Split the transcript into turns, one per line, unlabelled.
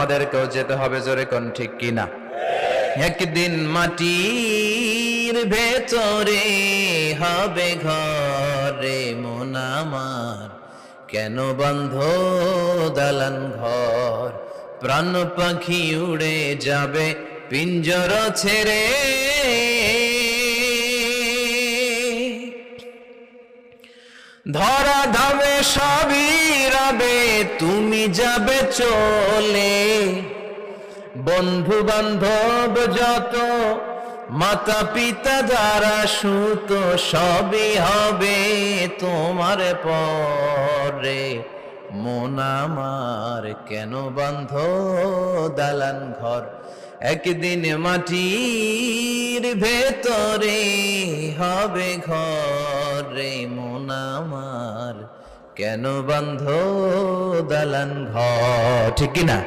আমাদেরকেও যেতে হবে, জোরে কোন ঠিক কিনা? একদিন মাটির ভেতরে হবে ঘরে মন আমার, কেন বন্ধ দালান ঘর? প্রাণ পাখি উড়ে যাবে পিঞ্জর ছেড়ে, ধরা ধামে সবই রবে, তুমি যাবে চলে। বন্ধু বান্ধব যত, মাতা পিতা যারা সুত, সবই হবে তোমার পরে। মন আমার কেন বন্ধ দালান ঘর? একদিন মাটির ভেতরে হবে ঘরে মন আমার, কেন বন্ধ দালান ঘর? ঠিক কিনা?